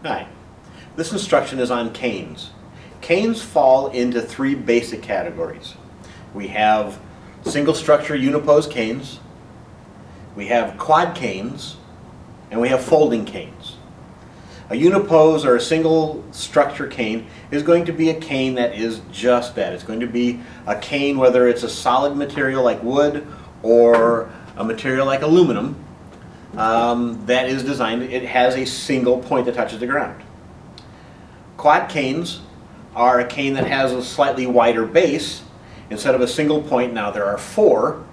Hi. This instruction is on canes. Canes fall into three basic categories. We have single structure unipose canes, we have quad canes, and we have folding canes. A unipose or a single structure cane is going to be a cane that is just that. It's going to be a cane whether it's a solid material like wood or a material like aluminum that is designed, it has a single point that touches the ground. Quad canes are a cane that has a slightly wider base. Instead of a single point, now there are four.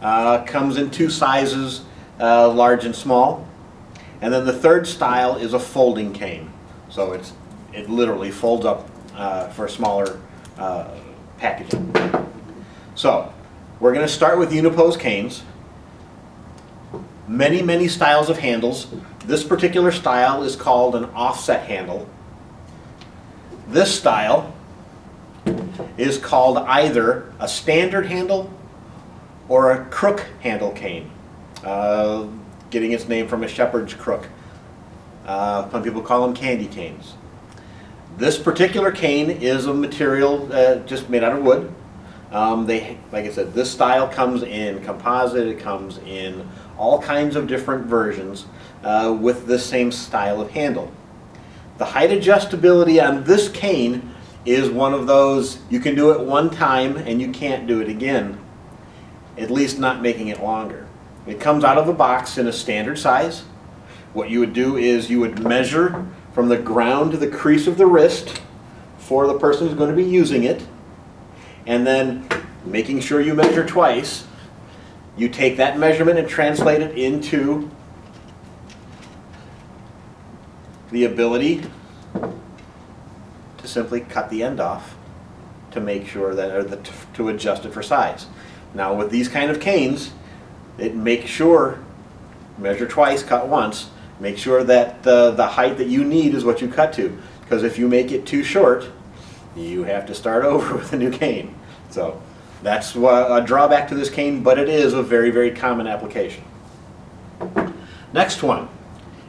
Comes in two sizes, large and small. And then the third style is a folding cane. So it literally folds up for smaller packaging. So we're going to start with unipose canes. Many styles of handles. This particular style is called an offset handle. This style is called either a standard handle or a crook handle cane, getting its name from a shepherd's crook. Some people call them candy canes. This particular cane is a material just made out of wood. Like I said, this style comes in composite, it comes in all kinds of different versions with the same style of handle. The height adjustability on this cane is one of those, you can do it one time and you can't do it again, at least not making it longer. It comes out of the box in a standard size. What you would do is you would measure from the ground to the crease of the wrist for the person who's going to be using it, and then making sure you measure twice, you take that measurement and translate it into the ability to simply cut the end off to make sure that, or to adjust it for size. Now with these kind of canes, it makes sure, measure twice, cut once, make sure that the height that you need is what you cut to. Because if you make it too short, you have to start over with a new cane. So that's a drawback to this cane, but it is a very common application. Next one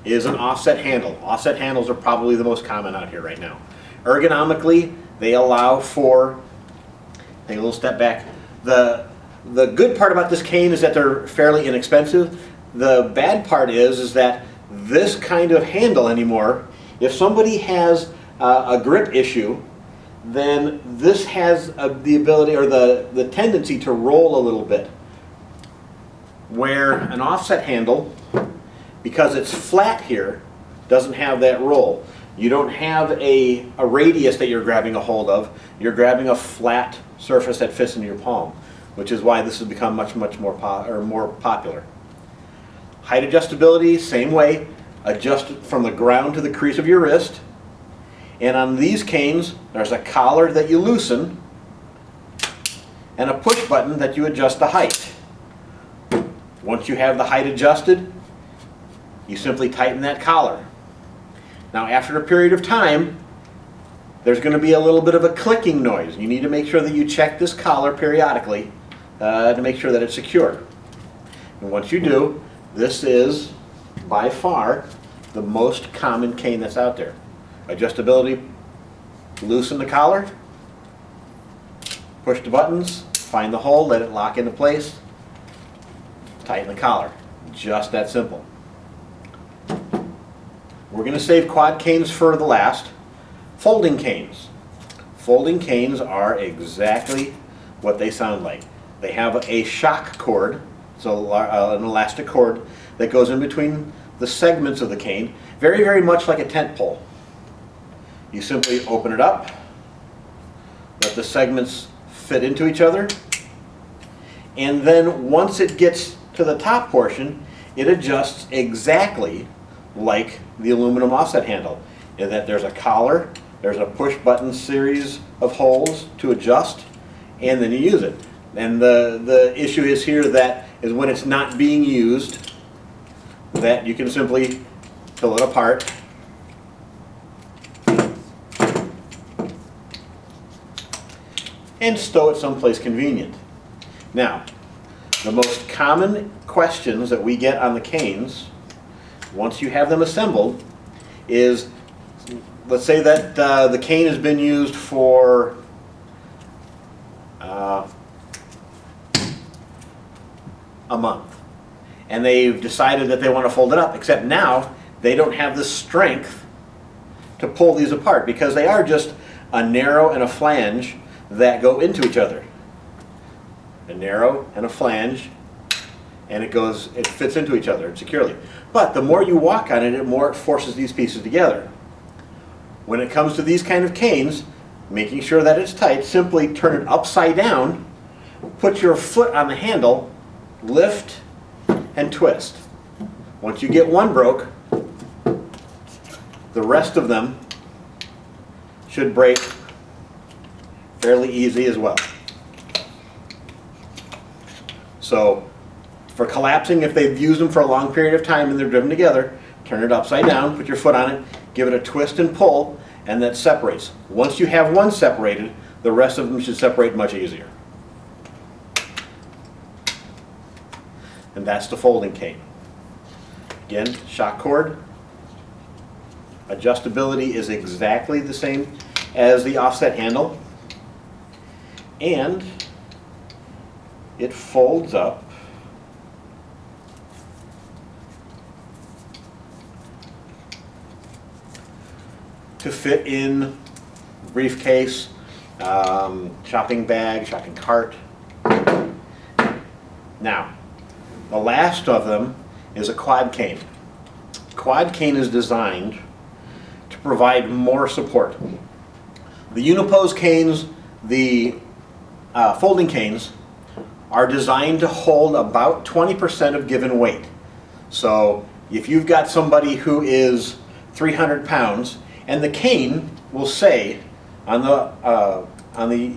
is an offset handle. Offset handles are probably the most common out here right now. Ergonomically, they allow for, take a little step back, the good part about this cane is that they're fairly inexpensive. The bad part is that this kind of handle anymore, if somebody has a grip issue, then this has the ability or the tendency to roll a little bit. Where an offset handle, because it's flat here, doesn't have that roll. You don't have a radius that you're grabbing a hold of. You're grabbing a flat surface that fits into your palm, which is why this has become much more popular. Height adjustability, same way. Adjust it from the ground to the crease of your wrist. And on these canes, there's a collar that you loosen and a push button that you adjust the height. Once you have the height adjusted, you simply tighten that collar. Now after a period of time, there's going to be a little bit of a clicking noise. You need to make sure that you check this collar periodically to make sure that it's secure. And once you do, this is by far the most common cane that's out there. Adjustability, loosen the collar, push the buttons, find the hole, let it lock into place, tighten the collar. Just that simple. We're going to save quad canes for the last. Folding canes. Folding canes are exactly what they sound like. They have a shock cord, so an elastic cord that goes in between the segments of the cane, very much like a tent pole. You simply open it up, let the segments fit into each other, and then once it gets to the top portion, it adjusts exactly like the aluminum offset handle, in that there's a collar, there's a push button series of holes to adjust, and then you use it. And the issue is here that is when it's not being used, that you can simply pull it apart and stow it someplace convenient. Now, the most common questions that we get on the canes, once you have them assembled, is let's say that the cane has been used for a month, and they've decided that they want to fold it up, except now they don't have the strength to pull these apart because they are just a narrow and a flange that go into each other. A narrow and a flange, and it fits into each other securely. But the more you walk on it, the more it forces these pieces together. When it comes to these kind of canes, making sure that it's tight, simply turn it upside down, put your foot on the handle, lift, and twist. Once you get one broke, the rest of them should break fairly easy as well. So for collapsing, if they've used them for a long period of time and they're driven together, turn it upside down, put your foot on it, give it a twist and pull, and that separates. Once you have one separated, the rest of them should separate much easier. And that's the folding cane. Again, shock cord. Adjustability is exactly the same as the offset handle. And it folds up to fit in briefcase, shopping bag, shopping cart. Now, the last of them is a quad cane. Quad cane is designed to provide more support. The unipose canes, the folding canes, are designed to hold about 20% of given weight. So if you've got somebody who is 300 pounds, and the cane will say on the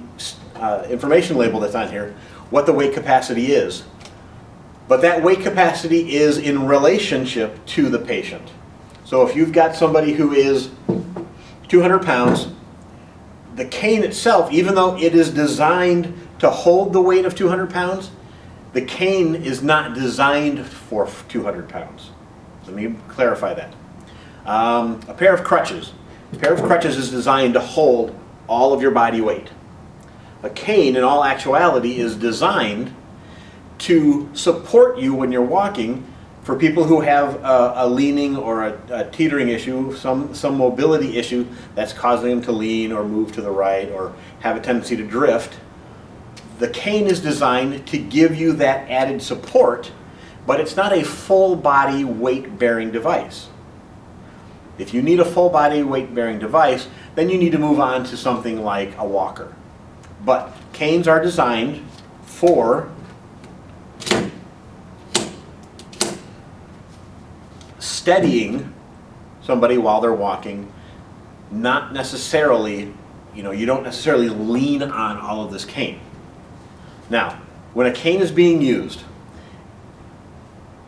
information label that's on here what the weight capacity is. But that weight capacity is in relationship to the patient. So if you've got somebody who is 200 pounds, the cane itself, even though it is designed to hold the weight of 200 pounds, the cane is not designed for 200 pounds. Let me clarify that. A pair of crutches. A pair of crutches is designed to hold all of your body weight. A cane, in all actuality, is designed to support you when you're walking. For people who have a leaning or a teetering issue, some mobility issue that's causing them to lean or move to the right or have a tendency to drift, the cane is designed to give you that added support, but it's not a full body weight bearing device. If you need a full body weight bearing device, then you need to move on to something like a walker. But canes are designed for steadying somebody while they're walking, not necessarily, you don't necessarily lean on all of this cane. Now, when a cane is being used,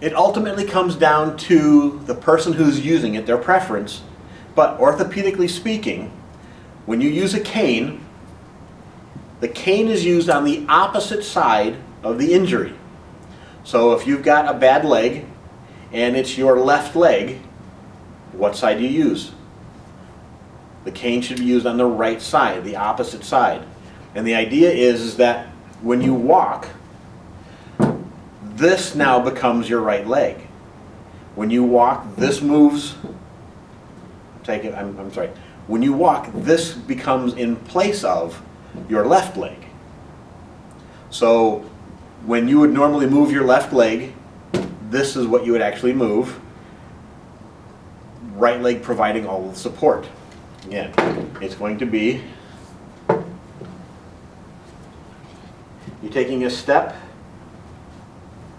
it ultimately comes down to the person who's using it, their preference, but orthopedically speaking, when you use a cane, the cane is used on the opposite side of the injury. So if you've got a bad leg and it's your left leg, what side do you use? The cane should be used on the right side, the opposite side. And the idea is that when you walk, this now becomes your right leg. When you walk, this moves. I'm sorry. When you walk, this becomes in place of your left leg. So when you would normally move your left leg, this is what you would actually move. Right leg providing all the support. Again, it's going to be you're taking a step,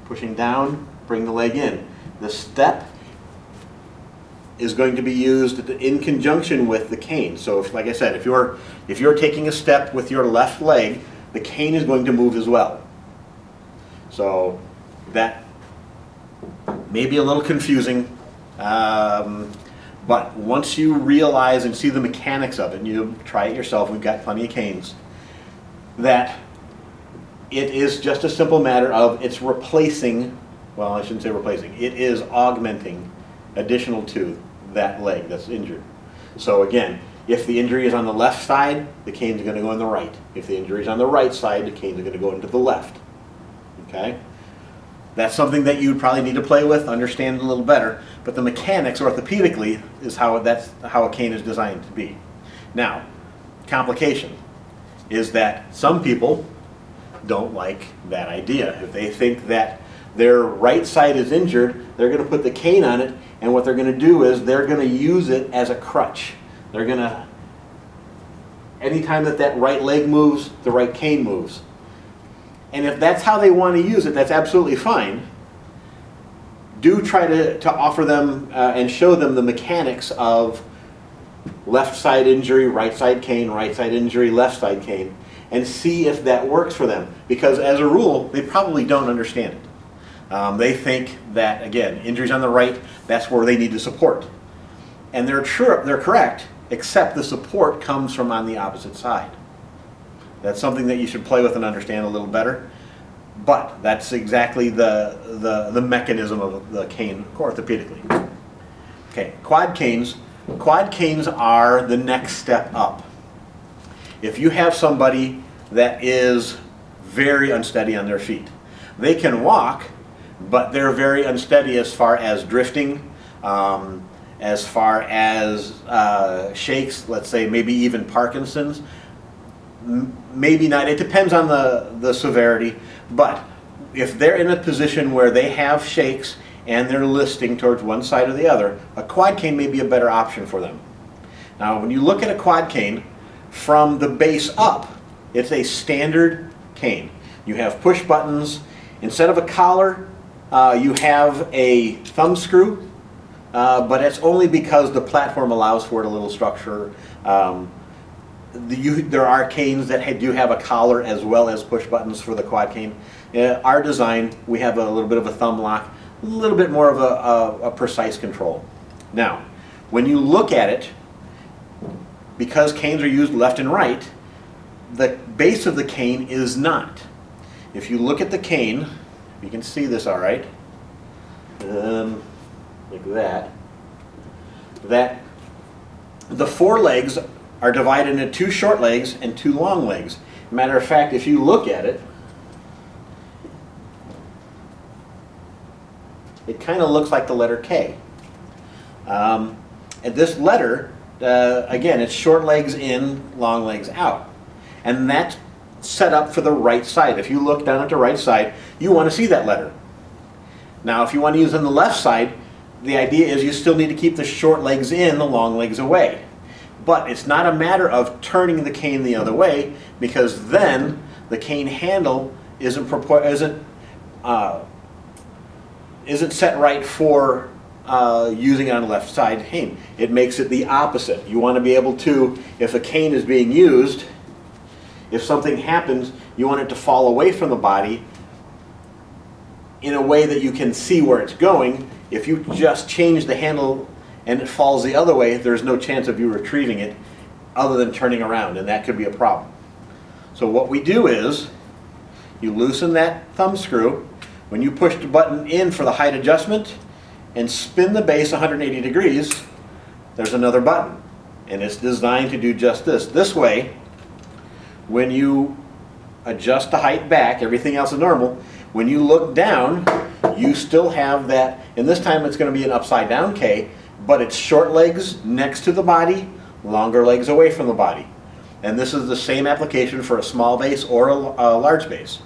pushing down, bring the leg in. The step is going to be used in conjunction with the cane. So like I said, if you're taking a step with your left leg, the cane is going to move as well. So that may be a little confusing, but once you realize and see the mechanics of it, and you try it yourself, we've got plenty of canes, that it is just a simple matter of it's replacing, well, I shouldn't say replacing, it is augmenting additional to that leg that's injured. So again, if the injury is on the left side, the canes are going to go on the right. If the injury is on the right side, the canes are going to go into the left. Okay? That's something that you'd probably need to play with, understand a little better, but the mechanics orthopedically is that's how a cane is designed to be. Now, complication is that some people don't like that idea. If they think that their right side is injured, they're going to put the cane on it, and what they're going to do is they're going to use it as a crutch. They're going to, anytime that right leg moves, the right cane moves. And if that's how they want to use it, that's absolutely fine. Do try to offer them and show them the mechanics of left side injury, right side cane, right side injury, left side cane, and see if that works for them. Because as a rule, they probably don't understand it. They think that, again, injuries on the right, that's where they need the support. And they're correct, except the support comes from on the opposite side. That's something that you should play with and understand a little better. But that's exactly the mechanism of the cane orthopedically. Okay, quad canes. Quad canes are the next step up. If you have somebody that is very unsteady on their feet, they can walk, but they're very unsteady as far as drifting, as far as shakes, let's say maybe even Parkinson's. Maybe not, it depends on the severity, but if they're in a position where they have shakes and they're listing towards one side or the other, a quad cane may be a better option for them. Now when you look at a quad cane, from the base up, it's a standard cane. You have push buttons. Instead of a collar, you have a thumb screw, but it's only because the platform allows for it a little structure. There are canes that do have a collar as well as push buttons for the quad cane. Our design, we have a little bit of a thumb lock, a little bit more of a precise control. Now, when you look at it, because canes are used left and right, the base of the cane is not. If you look at the cane, you can see this all right, like that the four legs are divided into two short legs and two long legs. Matter of fact, if you look at it, it kind of looks like the letter K. And this letter, again, it's short legs in, long legs out. And that's set up for the right side. If you look down at the right side, you want to see that letter. Now, if you want to use it on the left side, the idea is you still need to keep the short legs in, the long legs away. But it's not a matter of turning the cane the other way, because then the cane handle isn't set right for using it on the left side cane. It makes it the opposite. You want to be able to, if a cane is being used, if something happens, you want it to fall away from the body in a way that you can see where it's going. If you just change the handle and it falls the other way, there's no chance of you retrieving it other than turning around, and that could be a problem. So what we do is, you loosen that thumb screw. When you push the button in for the height adjustment and spin the base 180 degrees, there's another button. And it's designed to do just this. This way, when you adjust the height back, everything else is normal. When you look down, you still have that, and this time it's going to be an upside down K, but it's short legs next to the body, longer legs away from the body. And this is the same application for a small base or a large base.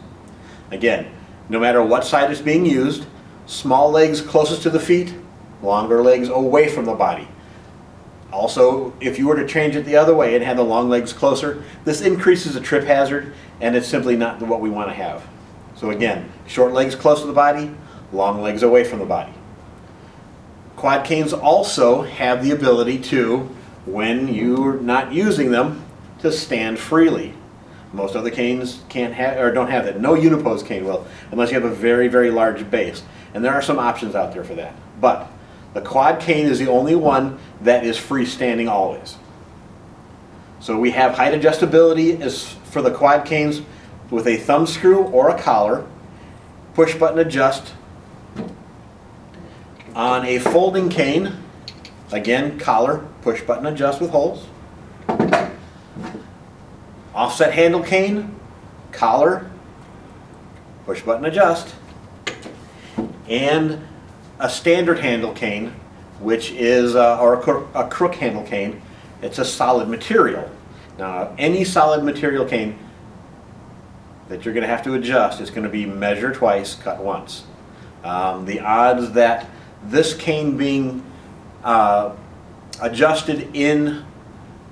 Again, no matter what side is being used, small legs closest to the feet, longer legs away from the body. Also, if you were to change it the other way and have the long legs closer, this increases the trip hazard, and it's simply not what we want to have. So again, short legs close to the body, long legs away from the body. Quad canes also have the ability to, when you're not using them, to stand freely. Most other canes can't have, or don't have that. No unipose cane will, unless you have a very, very large base. And there are some options out there for that. But the quad cane is the only one that is freestanding always. So we have height adjustability as for the quad canes with a thumb screw or a collar, push button adjust. On a folding cane, again, collar, push button adjust with holes, offset handle cane, collar, push button adjust, and a standard handle cane, which is, or a crook handle cane. It's a solid material. Now, any solid material cane that you're going to have to adjust is going to be measure twice, cut once. The odds that this cane being adjusted in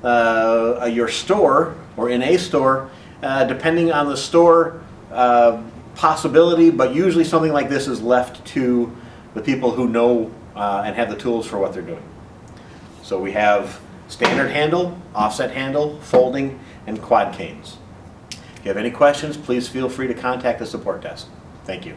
your store or in a store, depending on the store, possibility, but usually something like this is left to the people who know and have the tools for what they're doing. So we have standard handle, offset handle, folding, and quad canes. If you have any questions, please feel free to contact the support desk. Thank you.